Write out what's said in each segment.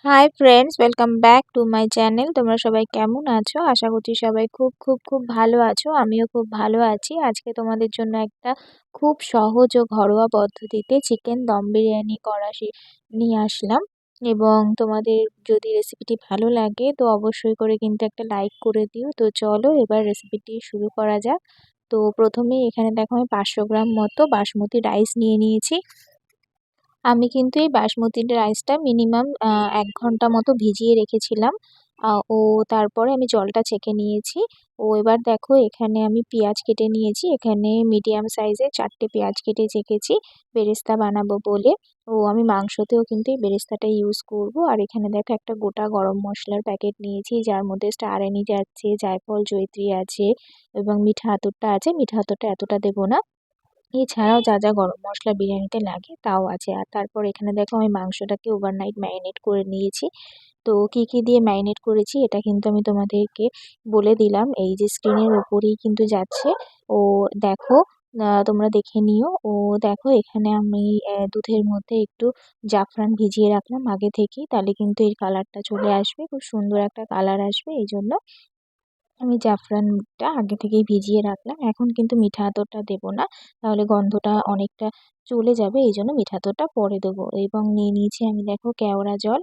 Hi friends, welcome back to my channel. তোমরা সবাই কেমন আছো? আশা করছি সবাই খুব খুব খুব ভালো আছো। আমিও খুব ভালো আছি। আজকে তোমাদের জন্য একটা খুব সহজ ও ঘরোয়া পদ্ধতিতে চিকেন দম বিরিয়ানি করা নিয়ে আসলাম। এবং তোমাদের যদি রেসিপিটি ভালো লাগে তো অবশ্যই করে কিন্তু একটা লাইক করে দিও। তো চলো এবার রেসিপিটি শুরু করা যাক। তো প্রথমেই এখানে দেখো আমি 500 গ্রাম মতো বাসমতি রাইস নিয়ে নিয়েছি। আমি কিন্তু এই বাসমতি রাইসটা মিনিমাম ১ ঘন্টা মতো ভিজিয়ে রেখেছিলাম। ও তারপরে আমি জলটা ছেঁকে নিয়েছি। এবার দেখো এখানে আমি পেঁয়াজ কেটে নিয়েছি। এখানে মিডিয়াম সাইজের ৪ টে পেঁয়াজ কেটে রেখেছি বেরেস্তা বানাবো বলে। আমি মাংসতেও কিন্তু এই বেরেস্তাটা ইউজ করব। আর এখানে দেখো একটা গোটা গরম মসলার প্যাকেট নিয়েছি, যার মধ্যে স্টার এনিজ আছে, জায়ফল, জয়িত্রী আছে এবং মিঠা আতরটা আছে। মিঠা আতরটা এতটা দেবো না। এছাড়াও যা যা গরম মশলা বিরিয়ানিতে লাগে তাও আছে। আর তারপর এখানে দেখো আমি মাংসটাকে ওভারনাইট ম্যারিনেট করে নিয়েছি। তো কি কি দিয়ে ম্যারিনেট করেছি এটা কিন্তু আমি তোমাদেরকে বলে দিলাম, এই যে স্ক্রিনের ওপরেই কিন্তু যাচ্ছে। ও দেখো, তোমরা দেখে নিও। দেখো এখানে আমি দুধের মধ্যে একটু জাফরান ভিজিয়ে রাখলাম আগে থেকেই, তাহলে কিন্তু এর কালারটা চলে আসবে, খুব সুন্দর একটা কালার আসবে। এই জন্য আমি জাফরানটা আগে থেকেই ভিজিয়ে রাখলাম। এখন কিন্তু মিঠা আতরটা দেবো না, তাহলে গন্ধটা অনেকটা চলে যাবে। এই জন্য মিঠা আতরটা পরে দেবো। এবং নিয়ে নিয়েছি আমি দেখো কেওড়া জল,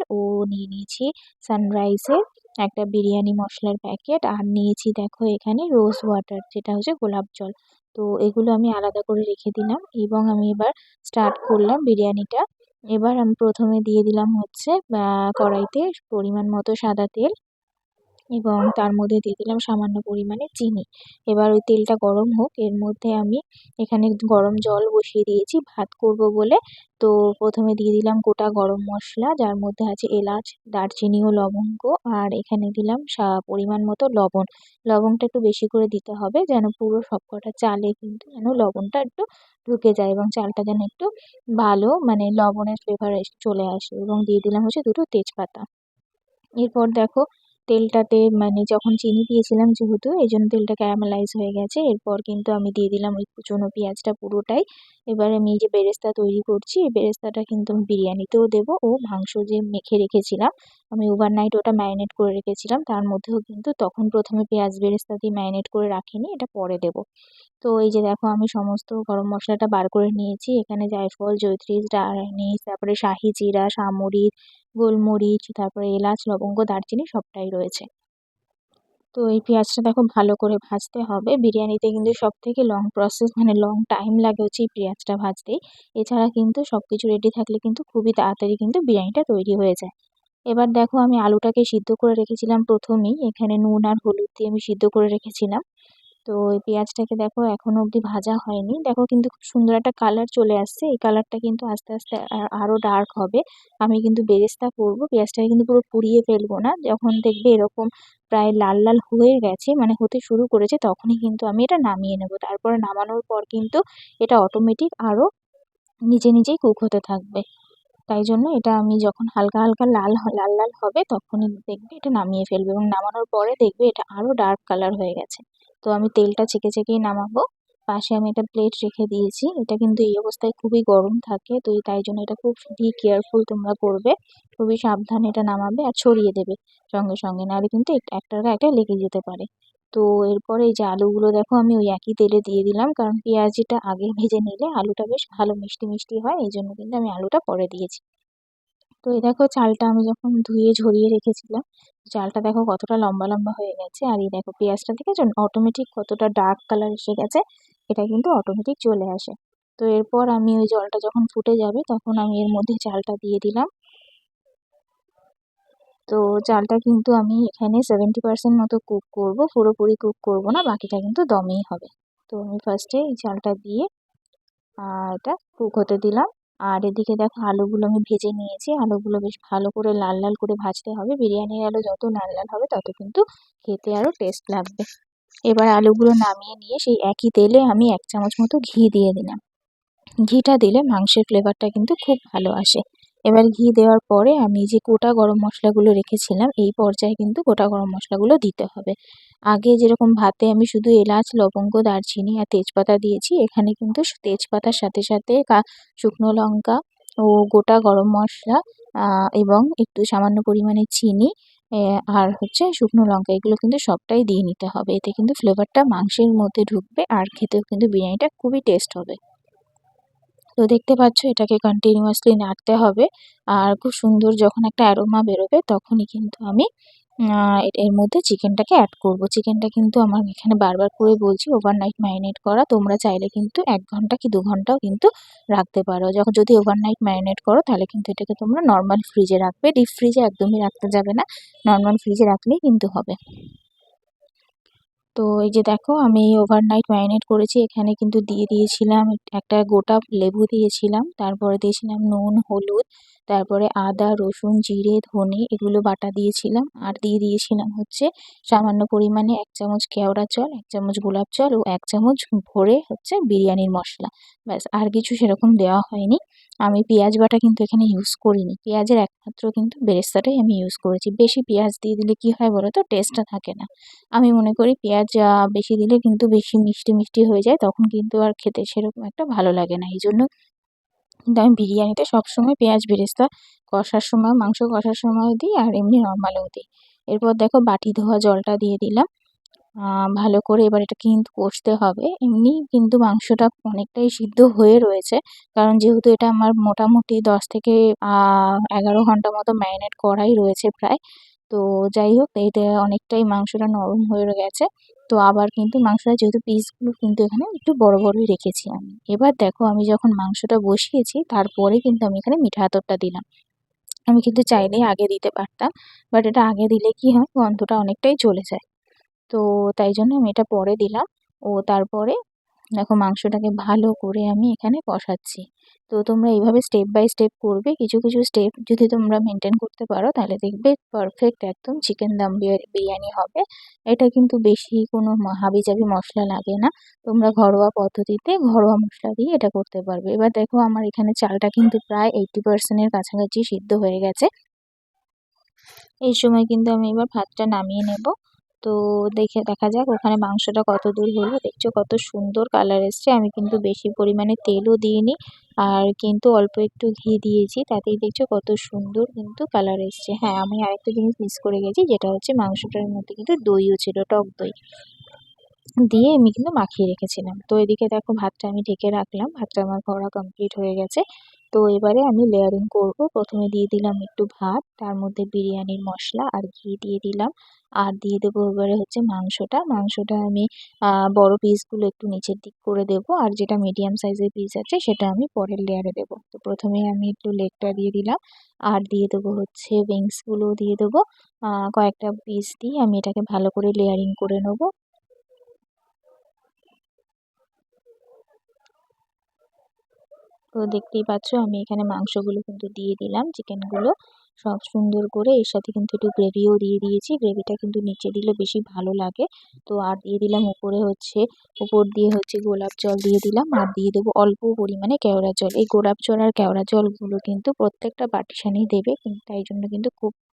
নিয়ে নিয়েছি সানরাইজের একটা বিরিয়ানি মশলার প্যাকেট, আর নিয়েছি দেখো এখানে রোজ ওয়াটার, যেটা হচ্ছে গোলাপ জল। তো এগুলো আমি আলাদা করে রেখে দিলাম এবং আমি এবার স্টার্ট করলাম বিরিয়ানিটা। এবার আমি প্রথমে দিয়ে দিলাম হচ্ছে কড়াইতে পরিমাণ মতো সাদা তেল এবং তার মধ্যে দিয়ে দিলাম সামান্য পরিমাণে চিনি। এবার ওই তেলটা গরম হোক, এর মধ্যে আমি এখানে গরম জল বসিয়ে দিয়েছি ভাত করব বলে। তো প্রথমে দিয়ে দিলাম গোটা গরম মশলা, যার মধ্যে আছে এলাচ, দারচিনি ও লবঙ্গ। আর এখানে দিলাম পরিমাণ মতো লবণ। লবণটা একটু বেশি করে দিতে হবে, যেন পুরো সবকটা চালে কিন্তু যেন লবণটা একটু ঢুকে যায় এবং চালটা যেন একটু ভালো মানে লবণের ফ্লেভার চলে আসে। এবং দিয়ে দিলাম হচ্ছে দুটো তেজপাতা। এরপর দেখো তেলটাতে মানে যখন চিনি দিয়েছিলাম যেহেতু, এই জন্য তেলটা ক্যারামেলাইজ হয়ে গেছে। এরপর কিন্তু আমি দিয়ে দিলাম ওই কুচনো পেঁয়াজটা পুরোটাই। এবার আমি এই যে বেরেস্তা তৈরি করছি, এই বেরেস্তাটা কিন্তু আমি বিরিয়ানিতেও দেবো, ও মাংস যে মেখে রেখেছিলাম আমি ওভারনাইট ওটা ম্যারিনেট করে রেখেছিলাম তার মধ্যেও কিন্তু তখন প্রথমে পেঁয়াজ বেরেস্তা দিয়ে ম্যারিনেট করে রাখিনি, এটা পরে দেবো। তো এই যে দেখো আমি সমস্ত গরম মশলাটা বার করে নিয়েছি। এখানে জায়ফল, জয়িত্রী, স্টার অ্যানিস, তারপরে শাহি জিরা, সামরিচ, গোলমরিচ, তারপরে এলাচ, লবঙ্গ, দারচিনি সবটাই রয়েছে। তো এই পেঁয়াজটা দেখো ভালো করে ভাজতে হবে। বিরিয়ানিতে কিন্তু সব থেকে লং প্রসেস মানে লং টাইম লাগে হচ্ছে এই পেঁয়াজটা ভাজতেই। এছাড়া কিন্তু সব কিছু রেডি থাকলে কিন্তু খুবই তাড়াতাড়ি কিন্তু বিরিয়ানিটা তৈরি হয়ে যায়। এবার দেখো আমি আলুটাকে সিদ্ধ করে রেখেছিলাম প্রথমেই, এখানে নুন আর হলুদ দিয়ে আমি সিদ্ধ করে রেখেছিলাম। তো এই পেঁয়াজটাকে দেখো এখনো অবধি ভাজা হয়নি, দেখো কিন্তু খুব সুন্দর একটা কালার চলে আসছে। এই কালারটা কিন্তু আস্তে আস্তে আরো ডার্ক হবে। আমি কিন্তু বেরেস্তা করব, পেঁয়াজটাকে কিন্তু পুরো পুড়িয়ে ফেলবো না। যখন দেখবে এরকম প্রায় লাল লাল হয়ে গেছে মানে হতে শুরু করেছে, তখনই কিন্তু আমি এটা নামিয়ে নেব। তারপরে নামানোর পর কিন্তু এটা অটোমেটিক আরো নিজে নিজেই কুক হতে থাকবে। তাই জন্য এটা আমি যখন হালকা হালকা লাল লাল হবে তখনই দেখবে এটা নামিয়ে ফেলবে, এবং নামানোর পরে দেখবে এটা আরো ডার্ক কালার হয়ে গেছে। তো আমি তেলটা ছেঁকে ছেঁকেই নামাবো। পাশে আমি একটা প্লেট রেখে দিয়েছি, এটা কিন্তু এই অবস্থায় খুবই গরম থাকে, তো তাই জন্য এটা খুবই কেয়ারফুল তোমরা করবে। খুবই সাবধানে এটা নামাবে আর ছড়িয়ে দেবে সঙ্গে সঙ্গে, নাহলে কিন্তু একটার গায়ে একটা লেগে যেতে পারে। তো এরপরে এই যে আলুগুলো দেখো আমি ওই একই তেলে দিয়ে দিলাম, কারণ পেঁয়াজিটা আগে ভেজে নিলে আলুটা বেশ ভালো মিষ্টি মিষ্টি হয়, এই জন্য কিন্তু আমি আলুটা পরে দিয়েছি। তো এই দেখো চালটা আমি যখন ধুয়ে ঝরিয়ে রেখেছিলাম, চালটা দেখো কতটা লম্বা লম্বা হয়ে গেছে। আর এই দেখো পেঁয়াজটা দেখেছো অটোমেটিক কতটা ডার্ক কালার এসে গেছে, এটা কিন্তু অটোমেটিক চলে আসে। তো এরপর আমি ওই জলটা যখন ফুটে যাবে তখন আমি এর মধ্যে চালটা দিয়ে দিলাম। তো চালটা কিন্তু আমি এখানে 70% মতো কুক করব, পুরোপুরি কুক করব না, বাকিটা কিন্তু দমেই হবে। তো আমি ফার্স্টে এই চালটা দিয়ে এটা কুক হতে দিলাম। আর এদিকে দেখো আলুগুলো আমি ভেজে নিয়েছি, আলুগুলো বেশ ভালো করে লাল লাল করে ভাজতে হবে। বিরিয়ানির আলু যত লাল লাল হবে তত কিন্তু খেতে আরও টেস্ট লাগবে। এবার আলুগুলো নামিয়ে নিয়ে সেই একই তেলে আমি 1 চামচ মতো ঘি দিয়ে দিলাম। ঘিটা দিলে মাংসের ফ্লেভারটা কিন্তু খুব ভালো আসে। এবার ঘি দেওয়ার পরে আমি যে গোটা গরম মশলাগুলো রেখেছিলাম এই পর্যায়ে কিন্তু গোটা গরম মশলাগুলো দিতে হবে। আগে যেরকম ভাতে আমি শুধু এলাচ, লবঙ্গ, দারচিনি আর তেজপাতা দিয়েছি, এখানে কিন্তু তেজপাতার সাথে সাথে শুকনো লঙ্কা ও গোটা গরম মশলা এবং একটু সামান্য পরিমাণে চিনি আর হচ্ছে শুকনো লঙ্কা, এগুলো কিন্তু সবটাই দিয়ে নিতে হবে। এতে কিন্তু ফ্লেভারটা মাংসের মধ্যে ঢুকবে আর খেতেও কিন্তু বিরিয়ানিটা খুবই টেস্ট হবে। তো দেখতে পাচ্ছ এটাকে কন্টিনিউয়াসলি নাড়তে হবে। আর খুব সুন্দর যখন একটা অ্যারোমা বেরোবে তখনই কিন্তু আমি এর মধ্যে চিকেনটাকে অ্যাড করব। চিকেনটা কিন্তু আমার এখানে বারবার করে বলছি ওভারনাইট ম্যারিনেট করা। তোমরা চাইলে কিন্তু ১ ঘন্টা কি ২ ঘন্টাও কিন্তু রাখতে পারো। যদি ওভারনাইট ম্যারিনেট করো তাহলে কিন্তু এটাকে তোমরা নরমাল ফ্রিজে রাখবে। ডিপ ফ্রিজে একদমই রাখতে যাবে না। নরমাল ফ্রিজে রাখলেই কিন্তু হবে। তো এই যে দেখো আমি ওভারনাইট ম্যারিনেট করেছি, এখানে কিন্তু দিয়ে দিয়েছিলাম একটা গোটা লেবু দিয়েছিলাম, তারপরে দিয়েছিলাম নুন, হলুদ, তারপরে আদা, রসুন, জিরে, ধনে এগুলো বাটা দিয়েছিলাম। আর দিয়ে দিয়েছিলাম হচ্ছে সামান্য পরিমাণে ১ চামচ কেওড়া জল, ১ চামচ গোলাপ জল ও ১ চামচ ভরে হচ্ছে বিরিয়ানির মশলা। ব্যাস, আর কিছু সেরকম দেওয়া হয়নি। আমি পেঁয়াজ বাটা কিন্তু এখানে ইউজ করিনি। পেঁয়াজের একমাত্র কিন্তু বেরেস্তাটাই আমি ইউজ করেছি। বেশি পেঁয়াজ দিয়ে দিলে কি হয় বলো তো, টেস্টটা থাকে না। আমি মনে করি পেঁয়াজ বেশি দিলে কিন্তু বেশি মিষ্টি, মিষ্টি হয়ে যায়। তখন কিন্তু আর খেতে সেরকম একটা ভালো লাগে না। এইজন্য কিন্তু আমি বিরিয়ানিতে সবসময় পেঁয়াজ বেরেস্তা কষার সময়, মাংস কষার সময়ও দিই আর এমনি নরমালেও দিই। এরপর দেখো বাটি ধোয়া জলটা দিয়ে দিলাম। ভালো করে এবার এটাকে কিন্তু কষতে হবে। এমনি কিন্তু মাংসটা অনেকটাই সিদ্ধ হয়ে রয়েছে। কারণ যেহেতু এটা আমার মোটামুটি ১০ থেকে ১১ ঘন্টা মতো ম্যারিনেট করাই রয়েছে প্রায়। তো যাই হোক, এতে অনেকটাই মাংসটা নরম হয়ে গেছে। তো আবার কিন্তু মাংসটা যেহেতু পিসগুলো কিন্তু এখানে একটু বড় বড়ই রেখেছি আমি। এবার দেখো আমি যখন মাংসটা বসিয়েছি তারপরে কিন্তু আমি এখানে মিঠা আতরটা দিলাম। আমি কিন্তু চাইলেই আগে দিতে পারতাম। বাট এটা আগে দিলে কি হয়, গন্ধটা অনেকটাই চলে যায়। তো তাই জন্য আমি এটা পরে দিলাম। ও তারপরে দেখো মাংসটাকে ভালো করে আমি এখানে কষাচ্ছি। তো তোমরা এইভাবে স্টেপ বাই স্টেপ করবে। কিছু, কিছু স্টেপ যদি তোমরা মেইনটেইন করতে পারো তাহলে দেখবে পারফেক্ট একদম চিকেন দম বিরিয়ানি হবে। এটা কিন্তু বেশি কোনো হাবিজাবি মশলা লাগে না। তোমরা ঘরোয়া পদ্ধতিতে ঘরোয়া মশলা দিয়ে এটা করতে পারবে। এবার দেখো আমার এখানে চালটা কিন্তু প্রায় 80% এর কাছাকাছি সিদ্ধ হয়ে গেছে। এই সময় কিন্তু আমি এবার ভাতটা নামিয়ে নেব। তো দেখা যাক ওখানে মাংসটা কতদূর হলো। দেখছো কত সুন্দর কালার এসছে। আমি কিন্তু বেশি পরিমাণে তেলও দিইনি আর কিন্তু অল্প একটু ঘি দিয়েছি, তাতেই দেখছো কত সুন্দর কিন্তু কালার এসছে। হ্যাঁ, আমি আরেকটা জিনিস মিস করে গেছি, যেটা হচ্ছে মাংসটার মধ্যে কিন্তু দইও ছিল, টক দই দিয়ে আমি কিন্তু মাখিয়ে রেখেছিলাম। তো এদিকে দেখো ভাতটা আমি ঢেকে রাখলাম। ভাতটা আমার করা কমপ্লিট হয়ে গেছে। তো এবারে আমি লেয়ারিং করব। প্রথমে দিয়ে দিলাম একটু ভাত, তার মধ্যে বিরিয়ানির মশলা আর ঘি দিয়ে দিলাম। আর দিয়ে দেবো এবারে হচ্ছে মাংসটা। মাংসটা আমি বড় পিসগুলো একটু নিচের দিক করে দেবো আর যেটা মিডিয়াম সাইজের পিস আছে সেটা আমি পরের লেয়ারে দেবো। তো প্রথমে আমি একটু লেগটা দিয়ে দিলাম আর দিয়ে দেবো হচ্ছে উইংসগুলো দিয়ে দেবো। কয়েকটা পিস দিয়ে আমি এটাকে ভালো করে লেয়ারিং করে নেবো। তো দেখতেই পাচ্ছ আমি এখানে মাংসগুলো কিন্তু দিয়ে দিলাম, চিকেনগুলো সব সুন্দর করে। এর সাথে কিন্তু একটু গ্রেভিও দিয়ে দিয়েছি। গ্রেভিটা কিন্তু নিচে দিলে বেশি ভালো লাগে। তো আর দিয়ে দিলাম উপর দিয়ে হচ্ছে গোলাপ জল দিয়ে দিলাম আর দিয়ে দেবো অল্প পরিমাণে কেওড়া জল। এই গোলাপ জল আর কেওড়া জলগুলো কিন্তু প্রত্যেকটা পার্টিশানেই দেবে, কিন্তু তাই জন্য কিন্তু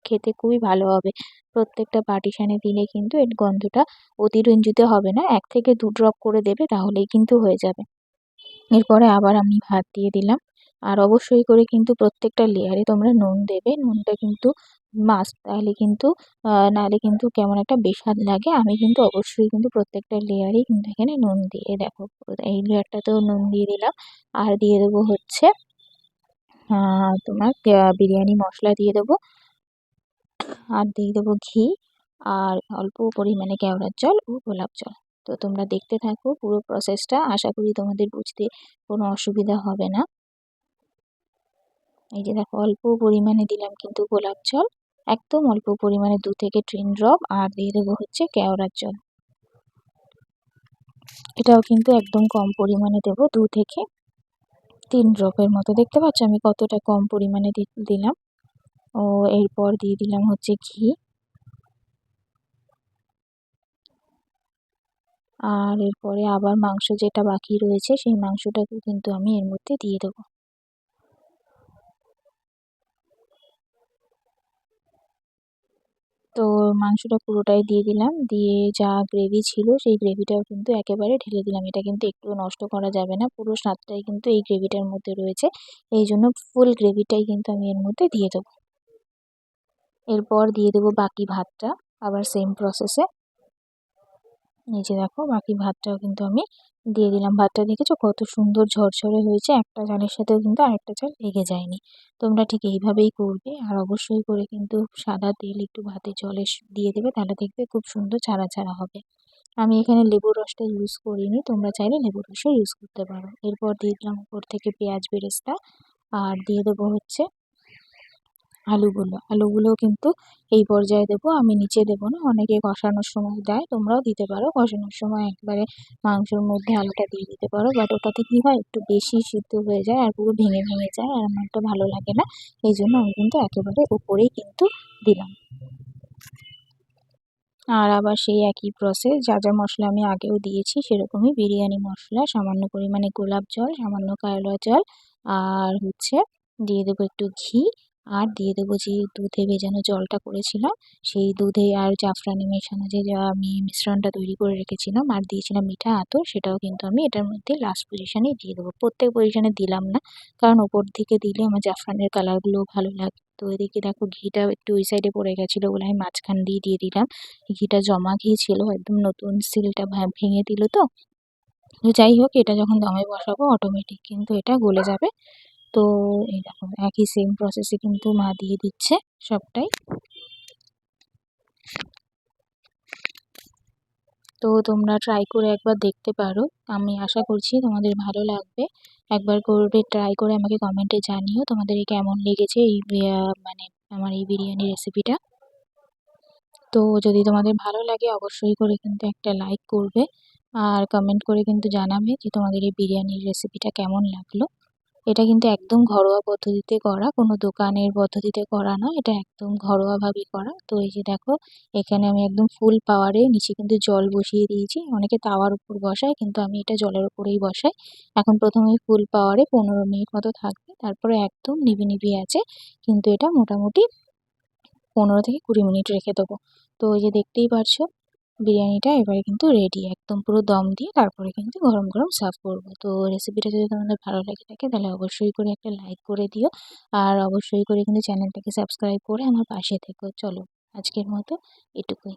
খেতে খুবই ভালো হবে। প্রত্যেকটা পার্টিশানে দিলে কিন্তু এর গন্ধটা অতিরঞ্জিত হবে না। ১ থেকে ২ ড্রপ করে দেবে তাহলেই কিন্তু হয়ে যাবে। এরপরে আবার আমি ভাত দিয়ে দিলাম। আর অবশ্যই করে কিন্তু প্রত্যেকটা লেয়ারে তোমরা নুন দেবে। নুনটা কিন্তু মাস্ট, তাহলে কিন্তু নাহলে কিন্তু কেমন একটা বেস্বাদ লাগে। আমি কিন্তু অবশ্যই কিন্তু প্রত্যেকটা লেয়ারেই কিন্তু এখানে নুন দিয়ে দেখো, এই লেয়ারটাতেও নুন দিয়ে দিলাম। আর দিয়ে দেবো হচ্ছে তোমার বিরিয়ানি মশলা দিয়ে দেবো আর দিয়ে দেবো ঘি আর অল্প পরিমাণে কেওড়ার জল ও গোলাপ জল। তো তোমরা দেখতে থাকো পুরো প্রসেসটা। আশা করি তোমাদের বুঝতে কোনো অসুবিধা হবে না। এই যে দেখো অল্প পরিমাণে দিলাম কিন্তু গোলাপ জল, একদম অল্প পরিমাণে ২ থেকে ৩ ড্রপ আর দিয়ে দেবো হচ্ছে কেওড়ার জল। এটাও কিন্তু একদম কম পরিমাণে দেবো, ২ থেকে ৩ ড্রপের মতো। দেখতে পাচ্ছ আমি কতটা কম পরিমাণে দিলাম। ও এরপর দিয়ে দিলাম হচ্ছে ঘি। আর এরপরে আবার মাংস যেটা বাকি রয়েছে সেই মাংসটাকেও কিন্তু আমি এর মধ্যে দিয়ে দেবো। তো মাংসটা পুরোটাই দিয়ে দিলাম, দিয়ে যা গ্রেভি ছিল সেই গ্রেভিটাও কিন্তু একেবারে ঢেলে দিলাম। এটা কিন্তু একটুও নষ্ট করা যাবে না, পুরো স্বাদটাই কিন্তু এই গ্রেভিটার মধ্যে রয়েছে। এই জন্য ফুল গ্রেভিটাই কিন্তু আমি এর মধ্যে দিয়ে দেবো। এরপর দিয়ে দেবো বাকি ভাতটা, আবার সেম প্রসেসে। এই যে দেখো বাকি ভাতটাও কিন্তু আমি দিয়ে দিলাম। ভাতটা দেখেছো কত সুন্দর ঝরঝরে হয়েছে, একটা চালের সাথেও কিন্তু আরেকটা চাল লেগে যায়নি। তোমরা ঠিক এইভাবেই করবে, আর অবশ্যই করে কিন্তু সাদা তেল একটু ভাতের জলে দিয়ে দেবে, তাহলে দেখবে খুব সুন্দর ছাড়া ছাড়া হবে। আমি এখানে লেবুর রসটা ইউজ করিনি, তোমরা চাইলে লেবুর রসও ইউজ করতে পারো। এরপর দিয়ে দিলাম উপর থেকে পেঁয়াজ বেরেস্তা, আর দিয়ে দেবো হচ্ছে আলুগুলোও কিন্তু এই পর্যায়ে দেবো, আমি নিচে দেবো না। অনেকে কষানোর সময় দেয়, তোমরাও দিতে পারো। কষানোর সময় একবারে মাংসের মধ্যে আলুটা দিয়ে দিতে পারো, বাট ওটাতে কী হয় একটু বেশি সিদ্ধ হয়ে যায় আর পুরো ভেঙে ভেঙে যায়, আর আমার তো ভালো লাগে না। এই জন্য আমি কিন্তু একেবারে উপরেই কিন্তু দিলাম। আর আবার সেই একই প্রসেস, যা যা মশলা আমি আগেও দিয়েছি সেরকমই বিরিয়ানি মশলা, সামান্য পরিমাণে গোলাপ জল, সামান্য কালো জল, আর হচ্ছে দিয়ে দেবো একটু ঘি, আর দিয়ে দেবো যে দুধে ভেজানো জলটা করেছিলাম সেই দুধে আর জাফরানি মেশানো যে যা আমি মিশ্রণটা তৈরি করে রেখেছিলাম, আর দিয়েছিলাম মিঠা আতর, সেটাও কিন্তু আমি এটার মধ্যে লাস্ট পজিশনেই দিয়ে দেবো। প্রত্যেক পজিশনে দিলাম না, কারণ ওপর দিকে দিলে আমার জাফরানের কালারগুলোও ভালো লাগে। তো এদিকে দেখো ঘিটা একটু ওই সাইডে পড়ে গেছিলো বলে আমি মাঝখান দিয়ে দিয়ে দিলাম। ঘিটা জমা ঘি ছিল, একদম নতুন সিলটা ভেঙে দিল তো। তো যাই হোক, এটা যখন দমে বসাবো অটোমেটিক কিন্তু এটা গলে যাবে। তো এই দেখো একই সেম প্রসেসে কিন্তু মা দিয়ে দিচ্ছে সবটাই। তো তোমরা ট্রাই করে একবার দেখতে পারো, আমি আশা করছি তোমাদের ভালো লাগবে। একবার করবে, ট্রাই করে আমাকে কমেন্টে জানিও তোমাদের কেমন লেগেছে এই মানে আমার এই বিরিয়ানি রেসিপিটা। তো যদি তোমাদের ভালো লাগে অবশ্যই করে কিন্তু একটা লাইক করবে, আর কমেন্ট করে কিন্তু জানাবে যে তোমাদের এই বিরিয়ানির রেসিপিটা কেমন লাগলো। এটা কিন্তু একদম ঘরোয়া পদ্ধতিতে করা, কোনো দোকানের পদ্ধতিতে করা না, এটা একদম ঘরোয়াভাবে করা। তো এই যে দেখো এখানে আমি একদম ফুল পাওয়ারে নিচে কিন্তু জল বসিয়ে দিয়েছি। অনেকে তাওয়ার উপর বসায়, কিন্তু আমি এটা জলের উপরেই বসাই। এখন প্রথমে ফুল পাওয়ারে 15 মিনিট মতো থাকবে, তারপরে একদম নিভি নিভি আছে, কিন্তু এটা মোটামুটি 15 থেকে 20 মিনিট রেখে দেবো। তো ওই যে দেখতেই পারছো বিরিয়ানিটা এবারে কিন্তু রেডি, একদম পুরো দম দিয়ে তারপরে কিন্তু গরম গরম সার্ভ করবো। তো রেসিপিটা যদি তোমাদের ভালো লেগে থাকে তাহলে অবশ্যই করে একটা লাইক করে দিও, আর অবশ্যই করে কিন্তু চ্যানেলটাকে সাবস্ক্রাইব করে আমার পাশে থেকো। চলো আজকের মতো এটুকুই।